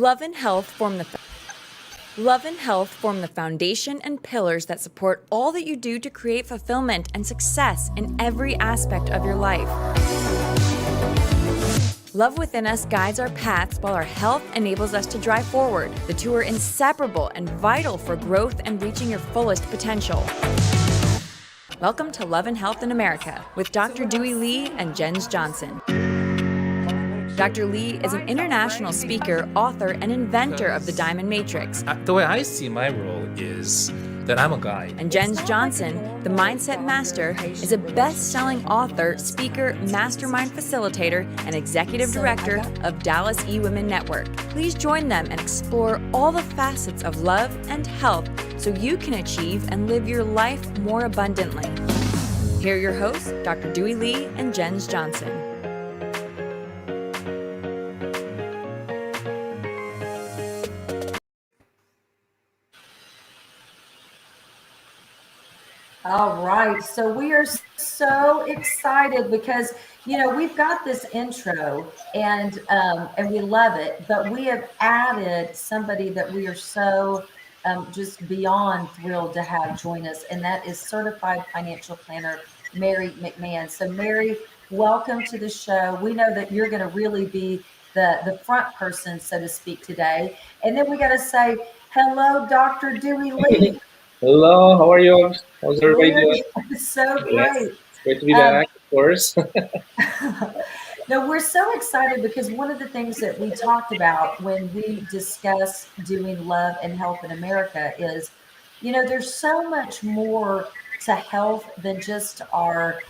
Love and health form the foundation and pillars that support all that you do to create fulfillment and success in every aspect of your life. Love within us guides our paths while our health enables us to drive forward. The two are inseparable and vital for growth and reaching your fullest potential. Welcome to Love and Health in America with Dr. Doohi Lee and Jens Johnson. Dr. Lee is an international speaker, author, and inventor of the Diamond Matrix. The way I see my role is that I'm a guide. And Jens Johnson, the Mindset Master, is a best-selling author, speaker, mastermind facilitator, and executive director of Dallas eWomen Network. Please join them and explore all the facets of love and health so you can achieve and live your life more abundantly. Here are your hosts, Dr. Doohi Lee and Jens Johnson. All right, so we are so excited because we've got this intro and we love it, but we have added somebody that we are so just beyond thrilled to have join us, and that is certified financial planner Mary McMahon. So Mary, welcome to the show. We know that you're going to really be the front person, so to speak, today, and then we got to say hello, Dr. Doohi Lee. Hello, how are you? How's everybody doing? So great. Yes, great to be back, of course. No, we're so excited because one of the things that we talked about when we discussed doing Love and Health in America is, there's so much more to health than just our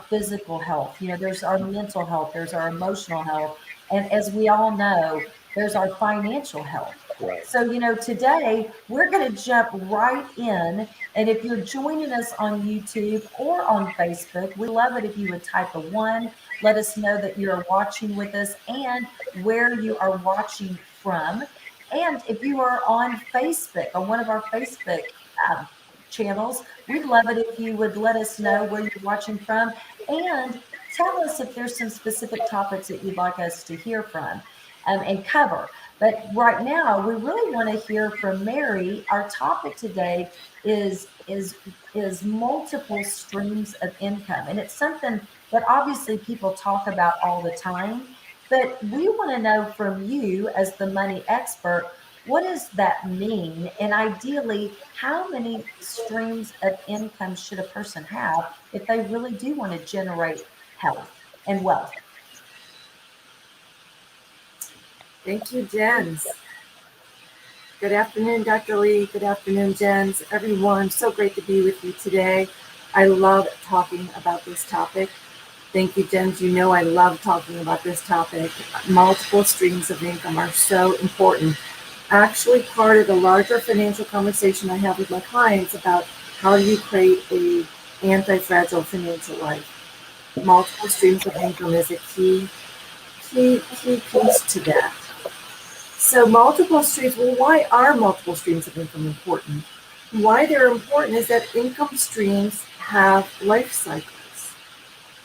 physical health. There's our mental health, there's our emotional health, and as we all know, there's our financial health. Right. So, today we're going to jump right in. And if you're joining us on YouTube or on Facebook, we love it if you would type a 1. Let us know that you're watching with us and where you are watching from. And if you are on Facebook, on one of our Facebook channels, we'd love it if you would let us know where you're watching from and tell us if there's some specific topics that you'd like us to hear from and cover. But right now, we really want to hear from Mary. Our topic today is multiple streams of income. And it's something that obviously people talk about all the time. But we want to know from you as the money expert, what does that mean? And ideally, how many streams of income should a person have if they really do want to generate health and wealth? Thank you, Jens. Good afternoon, Dr. Lee. Good afternoon, Jens. Everyone, so great to be with you today. I love talking about this topic. Thank you, Jens. I love talking about this topic. Multiple streams of income are so important. Actually, part of the larger financial conversation I have with my clients about how do you create a anti-fragile financial life. Multiple streams of income is a key piece to that. So multiple streams, why are multiple streams of income important? Why they're important is that income streams have life cycles.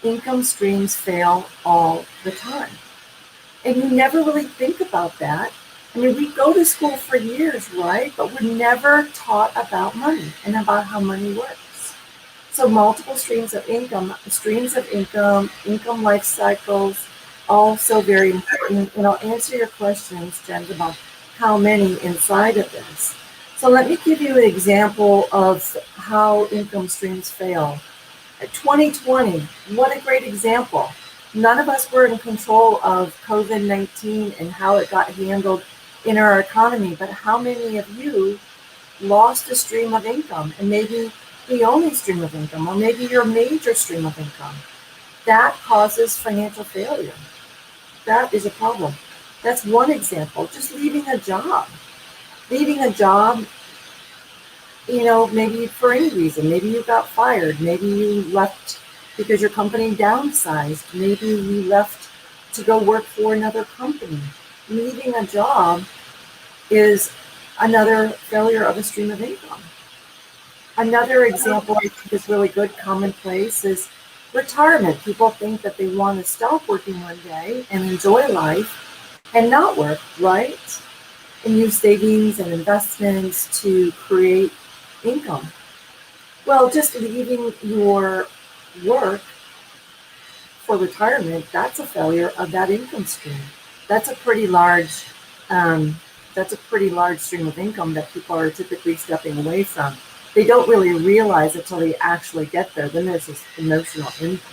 Income streams fail all the time. And you never really think about that. I mean, we go to school for years, right? But we're never taught about money and about how money works. So multiple streams of income, income life cycles, also very important. And I'll answer your questions, Jen, about how many inside of this. So let me give you an example of how income streams fail. 2020, what a great example. None of us were in control of COVID-19 and how it got handled in our economy, but how many of you lost a stream of income, and maybe the only stream of income, or maybe your major stream of income? That causes financial failure. That is a problem. That's one example. Just leaving a job. Maybe for any reason. Maybe you got fired. Maybe you left because your company downsized. Maybe you left to go work for another company. Leaving a job is another failure of a stream of income. Another example I think is really good, commonplace, is retirement. People think that they want to stop working one day and enjoy life and not work, right? and use savings and investments to create income. Well, just leaving your work for retirement, that's a failure of that income stream. That's a pretty large stream of income that people are typically stepping away from. They don't really realize until they actually get there. Then there's this emotional impact.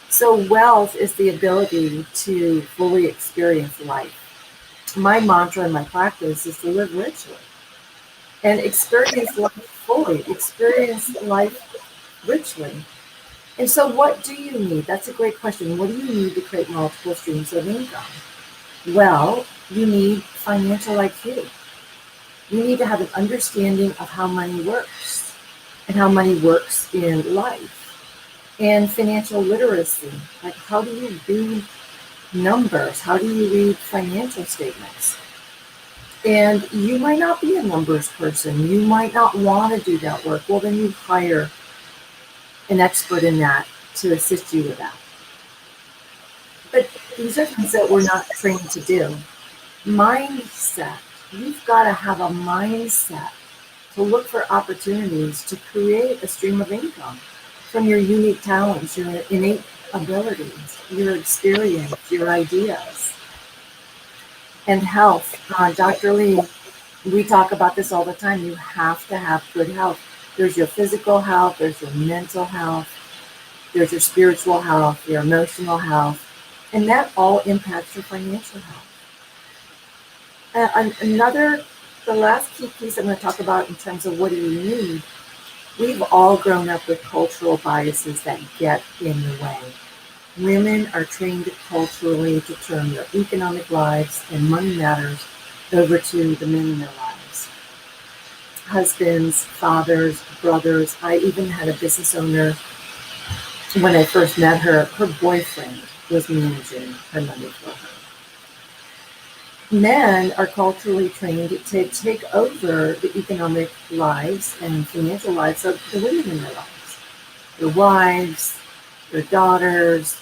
So wealth is the ability to fully experience life. My mantra in my practice is to live richly and experience life fully, experience life richly. And so what do you need? That's a great question. What do you need to create multiple streams of income? Well, you need financial IQ. You need to have an understanding of how money works and how money works in life. And financial literacy, like how do you read numbers? How do you read financial statements? And you might not be a numbers person. You might not want to do that work. Well, then you hire an expert in that to assist you with that. But these are things that we're not trained to do. Mindset. You've got to have a mindset to look for opportunities to create a stream of income from your unique talents, your innate abilities, your experience, your ideas. And health. Dr. Lee, we talk about this all the time. You have to have good health. There's your physical health, there's your mental health, there's your spiritual health, your emotional health, and that all impacts your financial health. The last key piece I'm going to talk about in terms of what do you need, we've all grown up with cultural biases that get in the way. Women are trained culturally to turn their economic lives and money matters over to the men in their lives. Husbands, fathers, brothers. I even had a business owner, when I first met her, her boyfriend was managing her money for her. Men are culturally trained to take over the economic lives and financial lives of the women in their lives. Their wives, their daughters,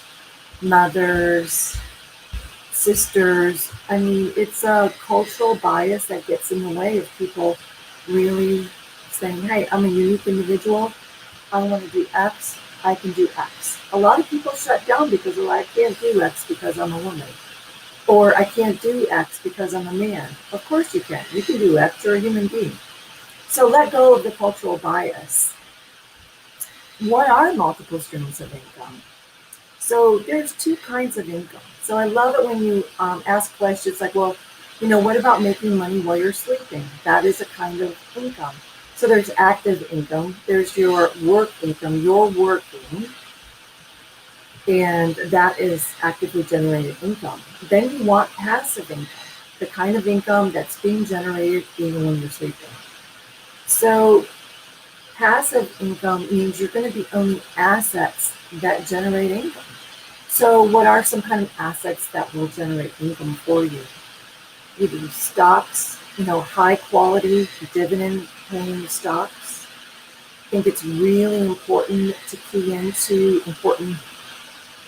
mothers, sisters. I mean, it's a cultural bias that gets in the way of people really saying, hey, I'm a unique individual. I want to do X. I can do X. A lot of people shut down because they're like, I can't do X because I'm a woman. Or I can't do X because I'm a man. Of course you can. You can do X. You're a human being. So let go of the cultural bias. What are multiple streams of income? So there's two kinds of income. So I love it when you ask questions like, well, what about making money while you're sleeping? That is a kind of income. So there's active income. There's your work income. You're working. And that is actively generated income. Then you want passive income, the kind of income that's being generated even when you're sleeping. So passive income means you're going to be owning assets that generate income. So what are some kind of assets that will generate income for you? Either stocks, high quality dividend paying stocks. I think it's really important to key into important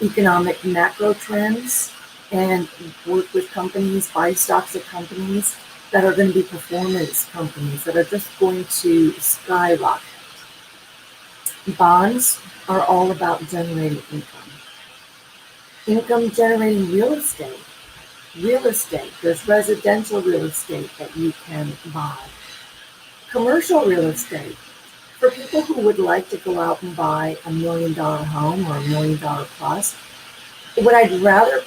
economic macro trends and work with companies, buy stocks of companies that are going to be performance companies that are just going to skyrocket. Bonds are all about generating income. Income generating real estate. There's residential real estate that you can buy. Commercial real estate. For people who would like to go out and buy $1 million home or $1 million plus, what I'd rather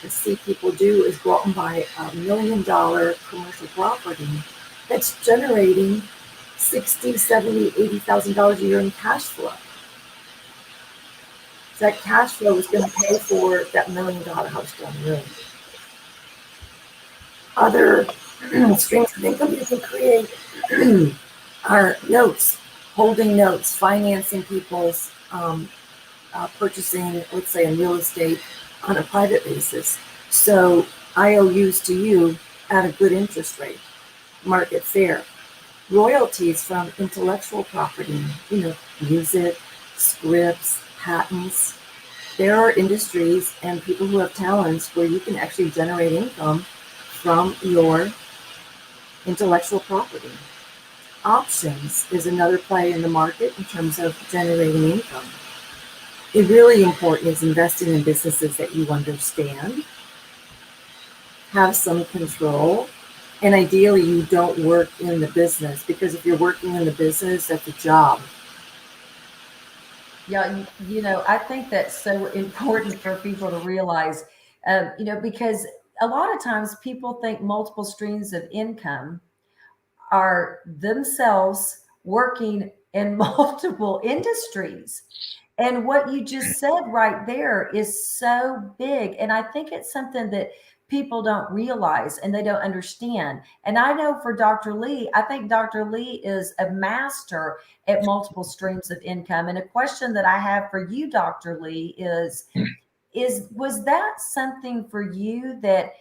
see people do is go out and buy $1 million commercial property that's generating $60,000, $70,000, $80,000 a year in cash flow. So that cash flow is going to pay for that $1 million house down the road. Other streams of income you can create are notes, holding notes, financing people's purchasing, let's say, in real estate on a private basis. So IOUs to you at a good interest rate, market fair. Royalties from intellectual property, music, scripts, patents. There are industries and people who have talents where you can actually generate income from your intellectual property. Options is another play in the market in terms of generating income. It really important is investing in businesses that you understand, have some control, and ideally you don't work in the business, because if you're working in the business, that's a job. Yeah, I think that's so important for people to realize, because a lot of times people think multiple streams of income are themselves working in multiple industries. And what you just said right there is so big. And I think it's something that people don't realize and they don't understand. And I know for Dr. Lee, I think Dr. Lee is a master at multiple streams of income. And a question that I have for you, Dr. Lee, was that something for you that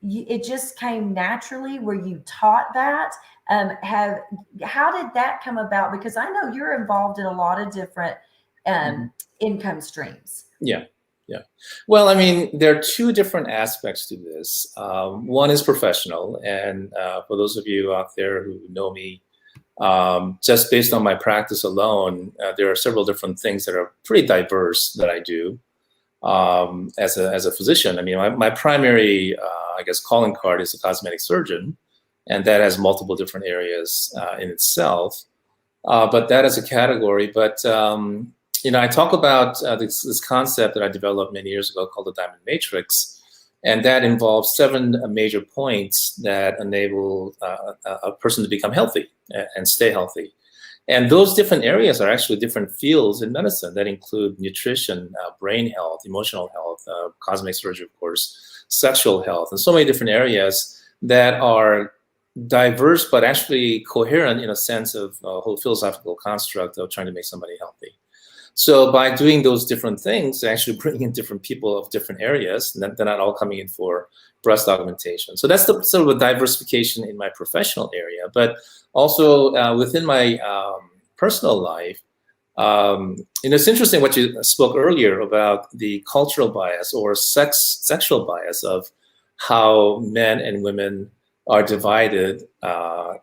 it just came naturally, where you taught that? How did that come about? Because I know you're involved in a lot of different income streams. Yeah. Well, I mean, there are two different aspects to this. One is professional, and for those of you out there who know me, just based on my practice alone, there are several different things that are pretty diverse that I do as a physician. I mean, my primary, I guess, calling card is a cosmetic surgeon, and that has multiple different areas in itself. But that is a category. But I talk about this concept that I developed many years ago called the Diamond Matrix, and that involves 7 major points that enable a person to become healthy and stay healthy. And those different areas are actually different fields in medicine that include nutrition, brain health, emotional health, cosmetic surgery, of course, sexual health, and so many different areas that are diverse but actually coherent in a sense of a whole philosophical construct of trying to make somebody healthy. So by doing those different things, actually bringing in different people of different areas, and they're not all coming in for breast augmentation. So that's the sort of a diversification in my professional area. But also within my personal life, it's interesting what you spoke earlier about the cultural bias or sexual bias of how men and women are divided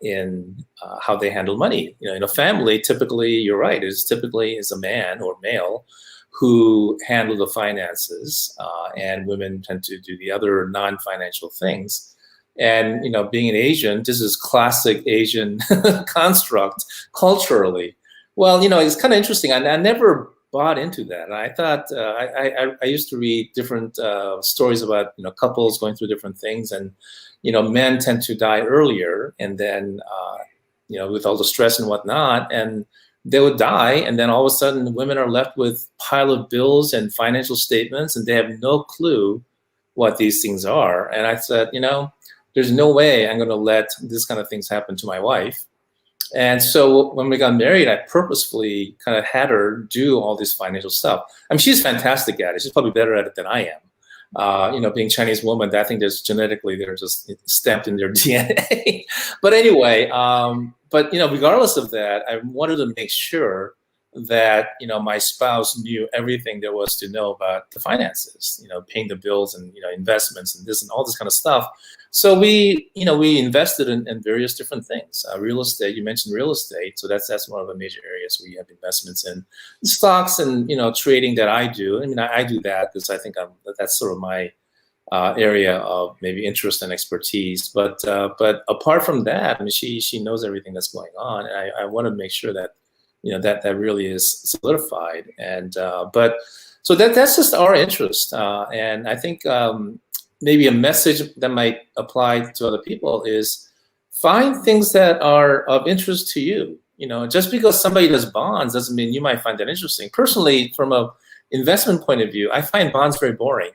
in how they handle money. In a family, typically, you're right, typically is a man or male who handle the finances, and women tend to do the other non-financial things. And being an Asian, this is classic Asian construct culturally. Well, it's kind of interesting. I never bought into that. I thought I used to read different stories about couples going through different things, and men tend to die earlier, and then with all the stress and whatnot, and they would die, and then all of a sudden women are left with pile of bills and financial statements, and they have no clue what these things are. And I said, there's no way I'm going to let this kind of things happen to my wife. And so when we got married, I purposefully kind of had her do all this financial stuff. I mean, she's fantastic at it. She's probably better at it than I am. Being Chinese woman, I think there's genetically, they're just stamped in their DNA. But anyway, regardless of that, I wanted to make sure that, my spouse knew everything there was to know about the finances, paying the bills and, investments and this and all this kind of stuff. So we invested in various different things. Real estate, you mentioned real estate. So that's one of the major areas where you have investments in stocks and, trading that I do. I mean, I do that because I think that's sort of my area of maybe interest and expertise. But apart from that, I mean, she knows everything that's going on. And I want to make sure that, that really is solidified. And but so that's just our interest. And I think maybe a message that might apply to other people is find things that are of interest to you. Just because somebody does bonds doesn't mean you might find that interesting. Personally, from a investment point of view, I find bonds very boring.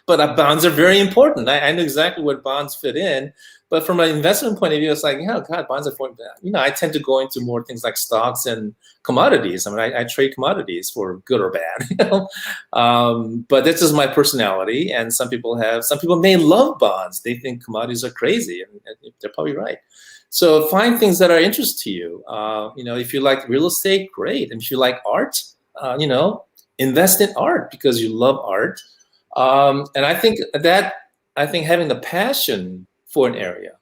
But bonds are very important. I know exactly what bonds fit in. But from an investment point of view, it's like, God, bonds are important. I tend to go into more things like stocks and commodities. I mean, I trade commodities for good or bad. But that's just my personality. And some people may love bonds. They think commodities are crazy, and they're probably right. So find things that are interest to you. If you like real estate, great. And if you like art, invest in art because you love art. And I think having the passion for an area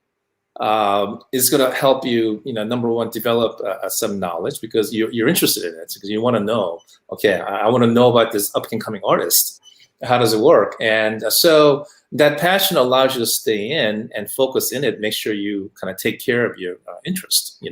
is going to help you, number one, develop some knowledge because you're interested in it, because you want to know, okay, I want to know about this up and coming artist. How does it work? And so that passion allows you to stay in and focus in it, make sure you kind of take care of your interest,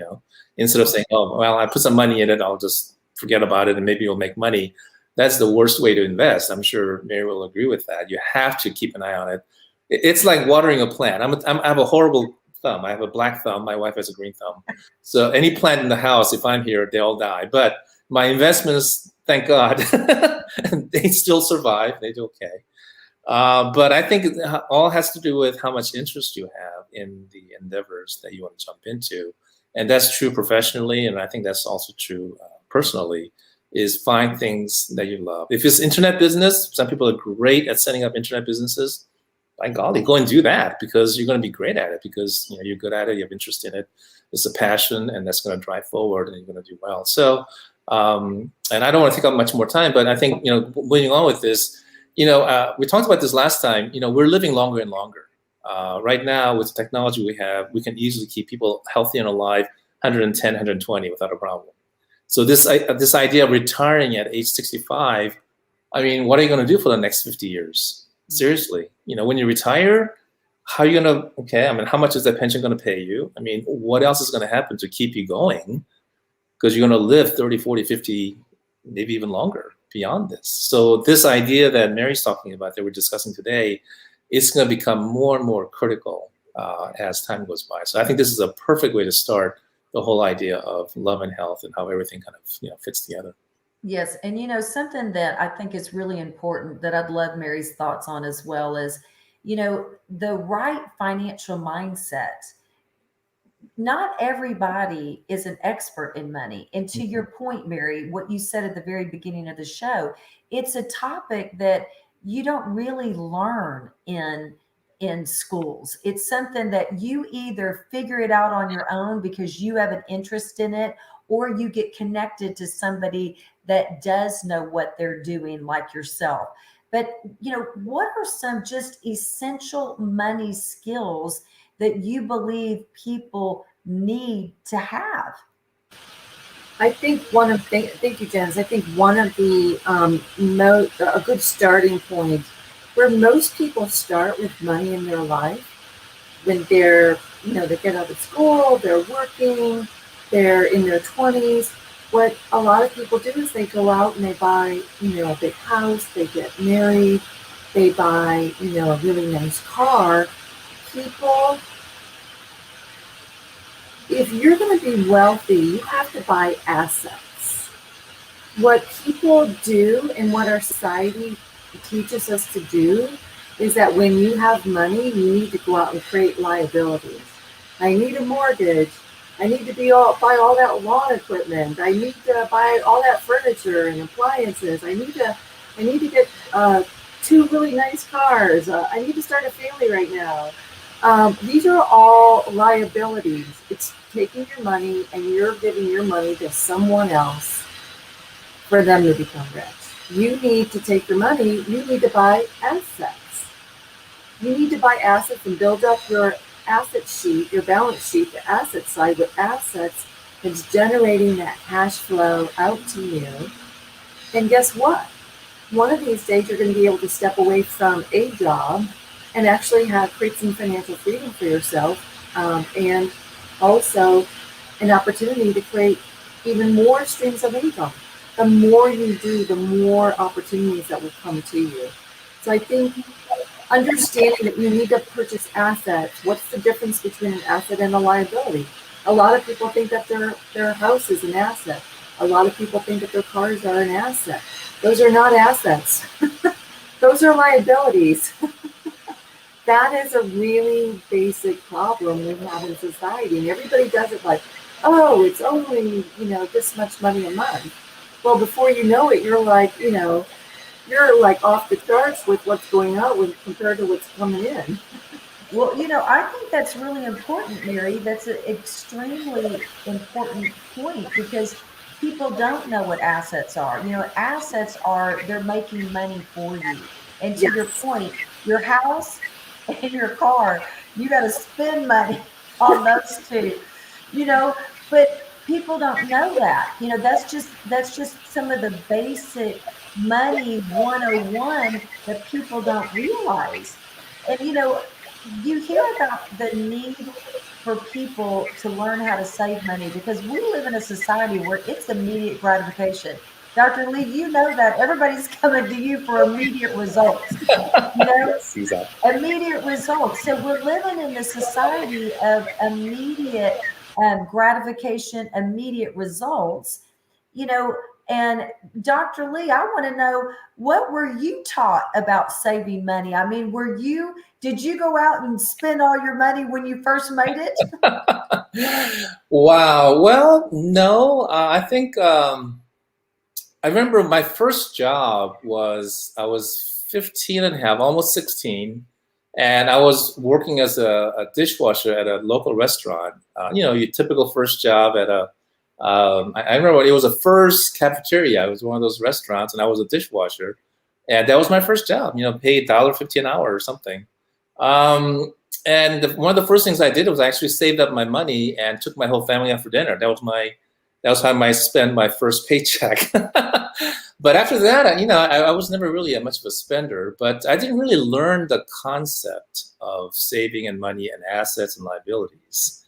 instead of saying, oh, well, I put some money in it, I'll just forget about it and maybe you'll make money. That's the worst way to invest. I'm sure Mary will agree with that. You have to keep an eye on it. It's like watering a plant. I have a horrible thumb. I have a black thumb. My wife has a green thumb. So any plant in the house, if I'm here, they all die. But my investments, thank God, they still survive. They do okay. But I think it all has to do with how much interest you have in the endeavors that you want to jump into. And that's true professionally. And I think that's also true personally, is find things that you love. If it's internet business, some people are great at setting up internet businesses. By golly, go and do that, because you're going to be great at it, because you're good at it, you have interest in it. It's a passion, and that's going to drive forward, and you're going to do well. So, and I don't want to take up much more time, but I think, moving on with this, we talked about this last time, we're living longer and longer. Right now, with the technology we have, we can easily keep people healthy and alive 110, 120 without a problem. So this idea of retiring at age 65, I mean, what are you going to do for the next 50 years? Seriously, when you retire, how are you going to, how much is that pension going to pay you? I mean, what else is going to happen to keep you going? Because you're going to live 30, 40, 50, maybe even longer beyond this. So this idea that Mary's talking about, that we're discussing today, is going to become more and more critical as time goes by. So I think this is a perfect way to start the whole idea of love and health and how everything kind of fits together. Yes. And, something that I think is really important that I'd love Mary's thoughts on as well is, the right financial mindset. Not everybody is an expert in money. And to your point, Mary, what you said at the very beginning of the show, it's a topic that you don't really learn in schools. It's something that you either figure it out on your own because you have an interest in it, or you get connected to somebody that does know what they're doing, like yourself. But, what are some just essential money skills that you believe people need to have? I think thank you, Jens. I think one of the a good starting point where most people start with money in their life, when they're, they get out of school, they're working, they're in their 20s. What a lot of people do is they go out and they buy, a big house, they get married, they buy, a really nice car. People, if you're going to be wealthy, you have to buy assets. What people do and what our society teaches us to do is that when you have money, you need to go out and create liabilities. I need a mortgage. I need to buy all that lawn equipment. I need to buy all that furniture and appliances. I need to get 2 really nice cars. I need to start a family right now. These are all liabilities. It's taking your money and you're giving your money to someone else for them to become rich. You need to take your money. You need to buy assets. You need to buy assets and build up your asset sheet, your balance sheet, the asset side with assets that's generating that cash flow out to you. And guess what? One of these days you're going to be able to step away from a job and actually create some financial freedom for yourself, and also an opportunity to create even more streams of income. The more you do, the more opportunities that will come to you. So I think understanding that you need to purchase assets. What's the difference between an asset and a liability? A lot of people think that their house is an asset. A lot of people think that their cars are an asset. Those are not assets. Those are liabilities. That is a really basic problem we have in society. And everybody does it like, oh, it's only, this much money a month. Well, before you know it, you're like, you're like off the charts with what's going on compared to what's coming in. Well, I think that's really important, Mary. That's an extremely important point, because people don't know what assets are. Assets are, they're making money for you. And to your point, your house and your car, you got to spend money on those two, you know, but people don't know that. You know, that's just some of the basic money 101 that people don't realize. And you know, you hear about the need for people to learn how to save money because we live in a society where it's immediate gratification. Dr. Lee, you know that everybody's coming to you for immediate results. You know, Yes, exactly. immediate results. So we're living in a society of immediate gratification, immediate results, you know. And Dr. Lee, I want to know, what were you taught about saving money? I mean, did you go out and spend all your money when you first made it? Wow. Well, no, I think I remember my first job I was 15 and a half, almost 16. And I was working as a dishwasher at a local restaurant. You know, your typical first job at I remember it was a first cafeteria. It was one of those restaurants, and I was a dishwasher. And that was my first job, you know, paid $1.50 an hour or something. And one of the first things I did was I actually saved up my money and took my whole family out for dinner. That was how I spent my first paycheck. But after that, you know, I was never really much of a spender, but I didn't really learn the concept of saving and money and assets and liabilities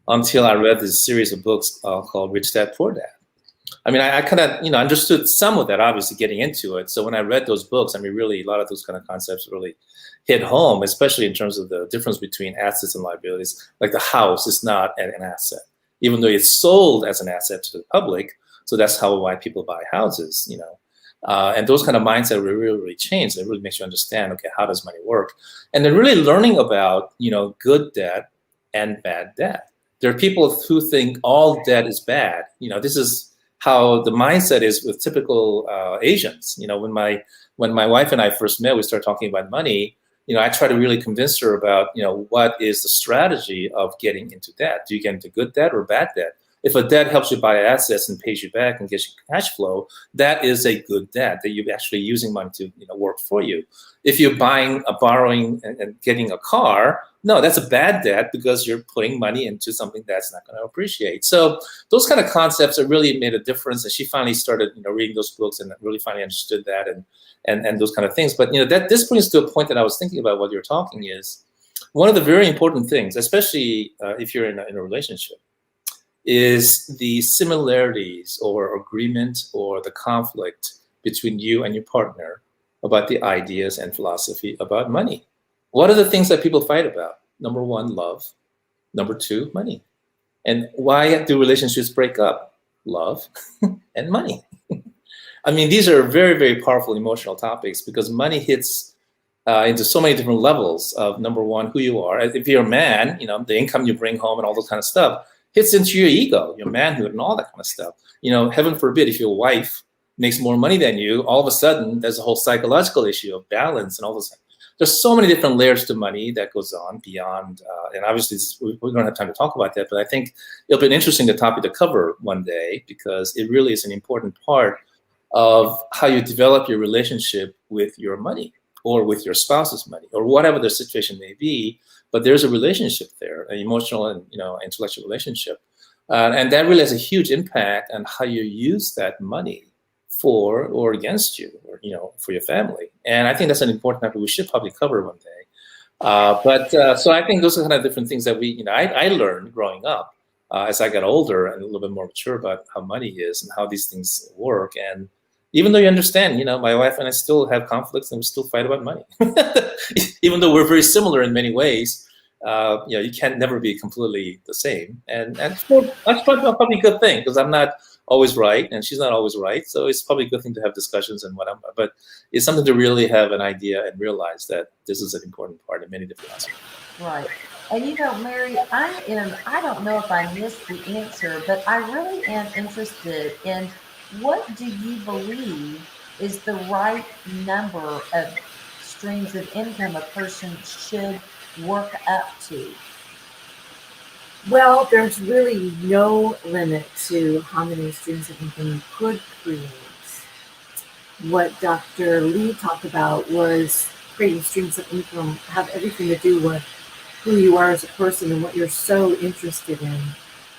until I read this series of books called Rich Dad, Poor Dad. I mean, I kind of, you know, understood some of that, obviously, getting into it. So when I read those books, I mean, really, a lot of those kind of concepts really hit home, especially in terms of the difference between assets and liabilities. Like the house is not an asset, even though it's sold as an asset to the public. So that's why people buy houses, you know. And those kind of mindset really change. It really makes you understand, okay, how does money work? And then really learning about, you know, good debt and bad debt. There are people who think all debt is bad. You know, this is how the mindset is with typical Asians. You know, when my wife and I first met, we started talking about money. You know, I try to really convince her about, you know, what is the strategy of getting into debt? Do you get into good debt or bad debt? If a debt helps you buy assets and pays you back and gets you cash flow, that is a good debt that you're actually using money to, you know, work for you. If you're borrowing and getting a car, no, that's a bad debt because you're putting money into something that's not going to appreciate. So those kind of concepts have really made a difference. And she finally started, you know, reading those books and really finally understood that and those kind of things. But, you know, that this brings to a point that I was thinking about while you're talking is one of the very important things, especially if you're in a relationship, is the similarities or agreement or the conflict between you and your partner about the ideas and philosophy about money. What are the things that people fight about? Number one, love. Number two, money. And why do relationships break up? Love and money. I mean, these are very, very powerful emotional topics because money hits into so many different levels of, number one, who you are. If you're a man, you know, the income you bring home and all those kind of stuff hits into your ego, your manhood, and all that kind of stuff. You know, heaven forbid, if your wife makes more money than you, all of a sudden there's a whole psychological issue of balance and all this. There's so many different layers to money that goes on beyond, and obviously we don't have time to talk about that, but I think it'll be an interesting topic to cover one day because it really is an important part of how you develop your relationship with your money or with your spouse's money or whatever the situation may be. But there's a relationship there, an emotional and, you know, intellectual relationship. And that really has a huge impact on how you use that money for or against you, or, you know, for your family. And I think that's an important topic we should probably cover one day. So I think those are kind of different things that I learned growing up as I got older and a little bit more mature about how money is and how these things work. And even though you understand, you know, my wife and I still have conflicts and we still fight about money. Even though we're very similar in many ways, you know, you can never be completely the same. And that's probably a good thing because I'm not always right and she's not always right. So it's probably a good thing to have discussions and whatever. But it's something to really have an idea and realize that this is an important part in many different aspects. Right. And you know, Mary, I don't know if I missed the answer, but I really am interested in what do you believe is the right number of streams of income a person should work up to? Well, there's really no limit to how many streams of income you could create. What Dr. Lee talked about was creating streams of income have everything to do with who you are as a person and what you're so interested in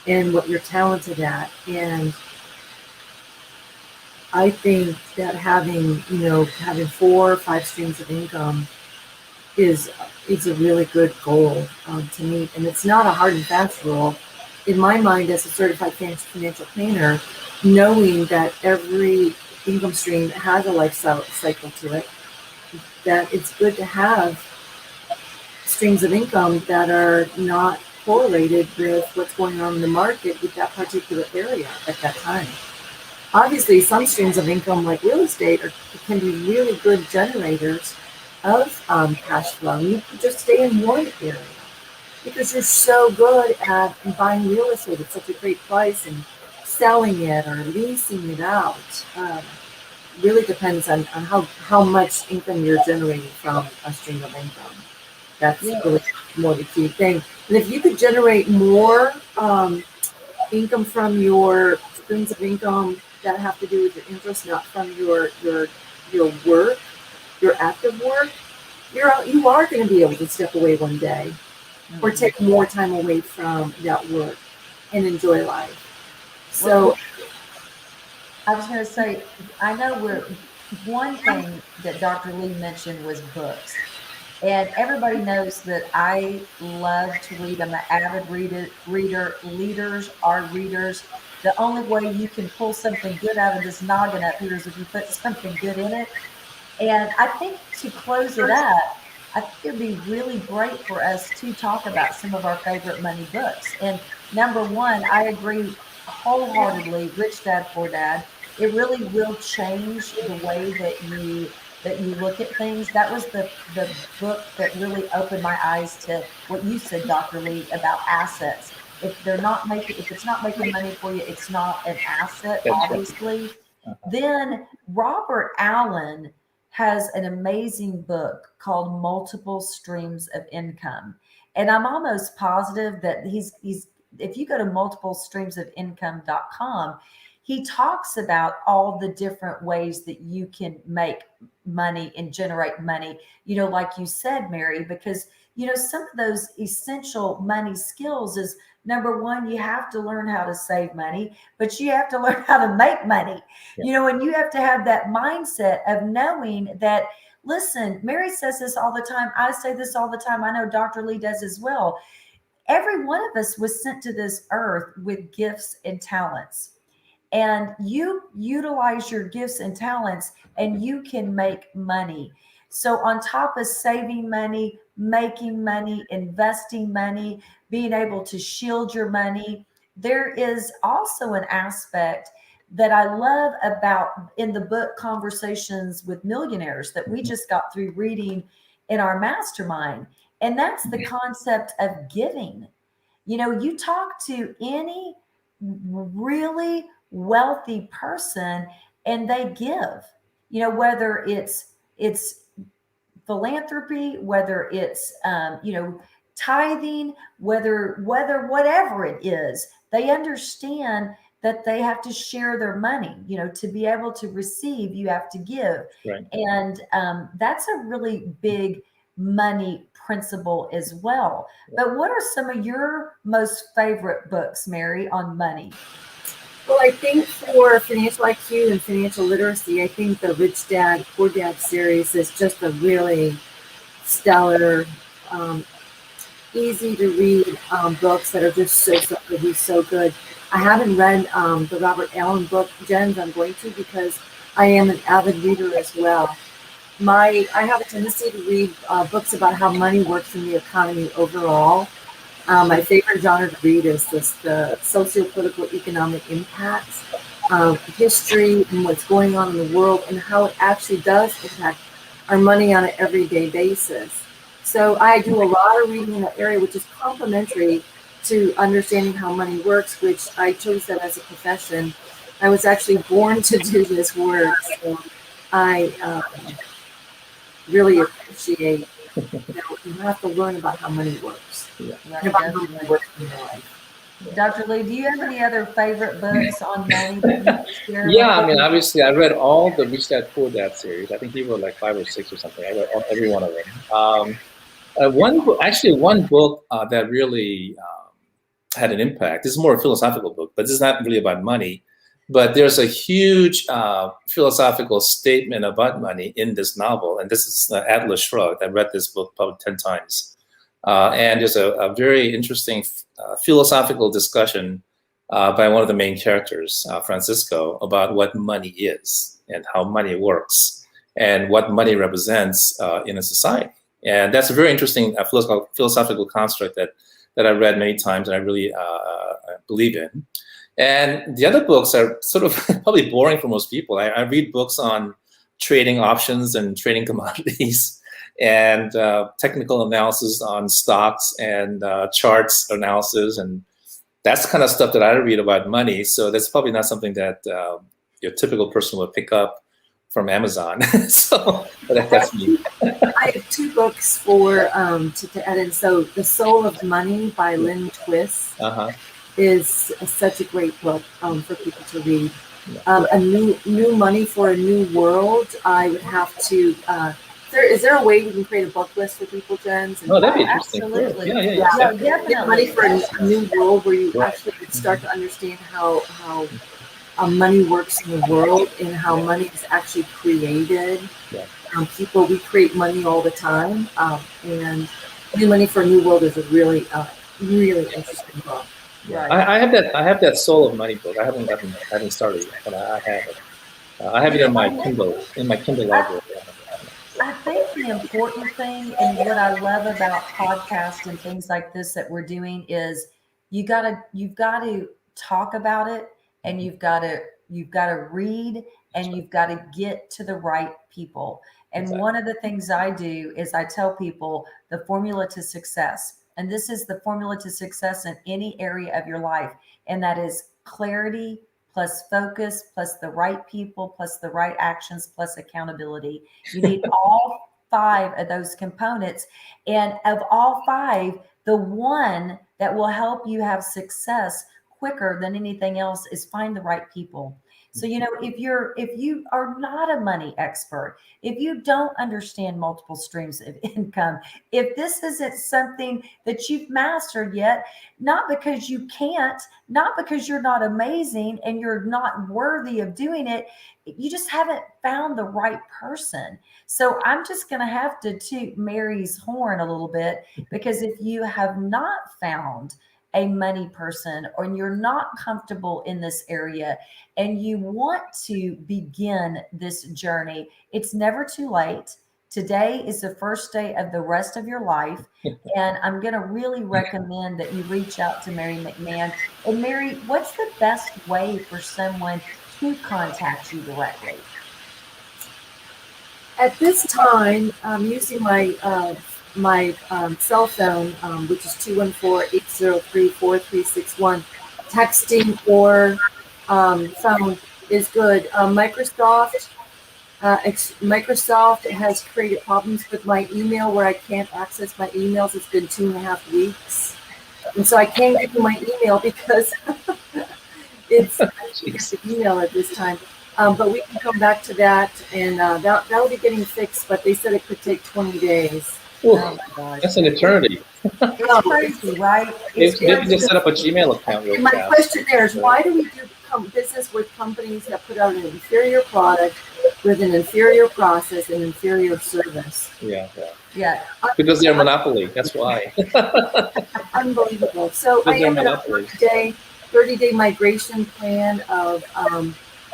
and what you're talented at. And I think that having 4 or 5 streams of income is a really good goal to meet. And it's not a hard and fast rule. In my mind, as a certified financial planner, knowing that every income stream has a life cycle to it, that it's good to have streams of income that are not correlated with what's going on in the market with that particular area at that time. Obviously, some streams of income like real estate can be really good generators of cash flow. You can just stay in one area because you're so good at buying real estate at such a great price and selling it or leasing it out. Really depends on how much income you're generating from a stream of income. That's really more the key thing. And if you could generate more income from your streams of income that have to do with your interest, not from your work, your active work, you are going to be able to step away one day or take more time away from that work and enjoy life. So I was going to say, I know one thing that Dr. Lee mentioned was books. And everybody knows that I love to read. I'm an avid reader. Leaders are readers. The only way you can pull something good out of this noggin up here is if you put something good in it. And I think to close it up, I think it'd be really great for us to talk about some of our favorite money books. And number one, I agree wholeheartedly, Rich Dad, Poor Dad. It really will change the way that you look at things. That was the book that really opened my eyes to what you said, Dr. Lee, about assets. If it's not making money for you, it's not an asset, obviously. Then Robert Allen has an amazing book called Multiple Streams of Income. And I'm almost positive that he's if you go to multiplestreamsofincome.com, he talks about all the different ways that you can make money and generate money, like you said, Mary, because, some of those essential money skills is number one, you have to learn how to save money, but you have to learn how to make money, and you have to have that mindset of knowing that, listen, Mary says this all the time. I say this all the time. I know Dr. Lee does as well. Every one of us was sent to this earth with gifts and talents. And you utilize your gifts and talents and you can make money. So on top of saving money, making money, investing money, being able to shield your money, there is also an aspect that I love about in the book Conversations with Millionaires that we just got through reading in our mastermind. And that's the concept of giving. You talk to any really wealthy person and they give, whether it's philanthropy, whether it's tithing, whether whatever it is, they understand that they have to share their money. To be able to receive, you have to give. Right. And that's a really big money principle as well. But what are some of your most favorite books, Mary, on money? Well, I think for financial IQ and financial literacy, I think the Rich Dad, Poor Dad series is just a really stellar, easy to read books that are just so good. I haven't read the Robert Allen book, Jens. I'm going to because I am an avid reader as well. I have a tendency to read books about how money works in the economy overall. My favorite genre to read is the socio-political economic impacts of history and what's going on in the world and how it actually does impact our money on an everyday basis. So I do a lot of reading in that area, which is complementary to understanding how money works, which I chose that as a profession. I was actually born to do this work. So I really appreciate you have to learn about how money works. And about how money works in your life. Dr. Lee, do you have any other favorite books on money that you can share? Yeah, I mean, obviously, I read all the Rich Dad Poor Dad series. I think he wrote like 5 or 6 or something. I read every one of them. One book that really had an impact. This is more a philosophical book, but this is not really about money. But there's a huge philosophical statement about money in this novel, and this is Atlas Shrugged. I read this book probably 10 times. And there's a very interesting philosophical discussion by one of the main characters, Francisco, about what money is and how money works and what money represents in a society. And that's a very interesting philosophical construct that I read many times and I really believe in. And the other books are sort of probably boring for most people. I read books on trading options and trading commodities and technical analysis on stocks and charts analysis. And that's the kind of stuff that I read about money. So that's probably not something that your typical person would pick up from Amazon. So that's me. I have two books for to add in. So The Soul of Money by Lynn Twist is such a great book for people to read. A new money for a new world. I would have to. Is there a way we can create a book list for people, Jens? Oh, that'd be interesting. Absolutely. Yeah. Definitely. Money for a new world, where you actually could start to understand how money works in the world and how money is actually created. Yeah. We create money all the time, and New Money for a New World is a really interesting book. Yeah, I have that Soul of Money book. I haven't started yet, but I have it. I have it in my Kindle library. I think the important thing and what I love about podcasts and things like this that we're doing is you've got to talk about it, and you've got to read, and you've got to get to the right people. And Exactly. One of the things I do is I tell people the formula to success. And this is the formula to success in any area of your life. And that is clarity plus focus plus the right people plus the right actions plus accountability. You need all 5 of those components. And of all 5, the one that will help you have success quicker than anything else is find the right people. So, if you are not a money expert, if you don't understand multiple streams of income, if this isn't something that you've mastered yet, not because you can't, not because you're not amazing and you're not worthy of doing it, you just haven't found the right person. So I'm just going to have to toot Mary's horn a little bit, because if you have not found a money person, or you're not comfortable in this area and you want to begin this journey, it's never too late. Today is the first day of the rest of your life. And I'm going to really recommend that you reach out to Mary McMahon. And Mary, what's the best way for someone to contact you directly? At this time, I'm using my cell phone, which is 214-803-4361. Texting or phone is good. Microsoft has created problems with my email where I can't access my emails. It's been 2.5 weeks. And so I can't give you my email because it's the email at this time. But we can come back to that, and that'll be getting fixed, but they said it could take 20 days. Ooh, oh my gosh. That's an eternity. It's crazy, right? They can just set up a Gmail account. My question there is, why do we do business with companies that put out an inferior product with an inferior process and inferior service? Yeah. Because they're a monopoly. That's why. Unbelievable. So I am in a 30-day migration plan of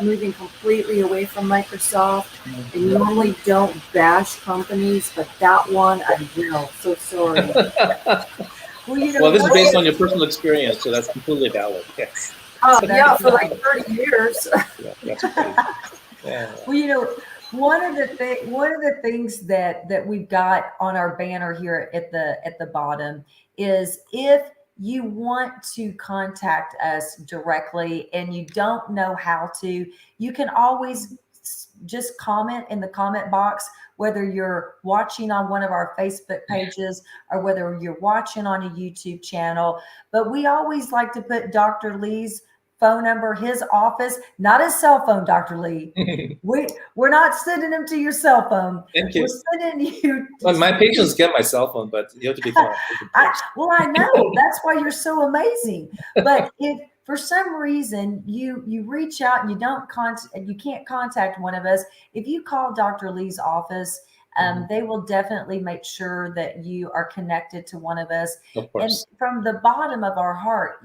moving completely away from Microsoft. I normally don't bash companies, but that one I will. So sorry. Well, this is based on your personal experience, so that's completely valid. Yes. Yeah, for like 30 years. That's crazy. Yeah. Well, one of the things that we've got on our banner here at the bottom is, if you want to contact us directly and you don't know how to, you can always just comment in the comment box, whether you're watching on one of our Facebook pages or whether you're watching on a YouTube channel. But we always like to put Dr. Lee's phone number, his office, not his cell phone, Dr. Lee. We're not sending him to your cell phone. Thank you. We're sending you. Well, my patients get my cell phone, but you have to become a patient first. Well, I know. That's why you're so amazing. But if for some reason you reach out and you can't contact one of us, if you call Dr. Lee's office, they will definitely make sure that you are connected to one of us. Of course. And from the bottom of our heart,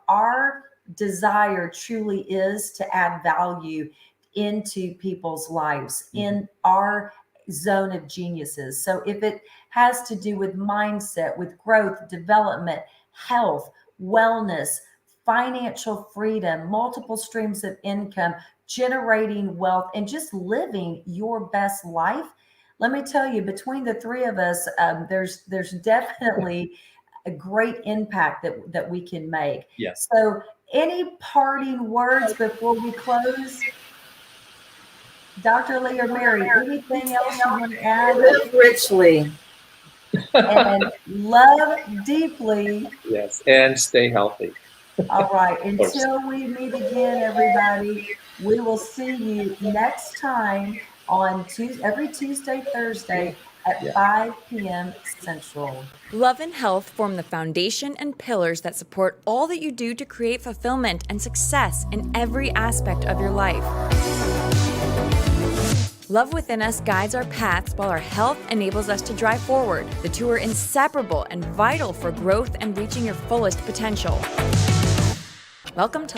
our desire truly is to add value into people's lives in our zone of geniuses. So if it has to do with mindset, with growth, development, health, wellness, financial freedom, multiple streams of income, generating wealth, and just living your best life, let me tell you, between the three of us, there's definitely a great impact that we can make. Yes. So any parting words before we close? Dr. Lee or Mary, anything else you want to add? Live richly. And love deeply. Yes, and stay healthy. All right. Until we meet again, everybody, we will see you next time on every Tuesday, Thursday at 5 p.m. Central. Love and health form the foundation and pillars that support all that you do to create fulfillment and success in every aspect of your life. Love within us guides our paths while our health enables us to drive forward. The two are inseparable and vital for growth and reaching your fullest potential. Welcome to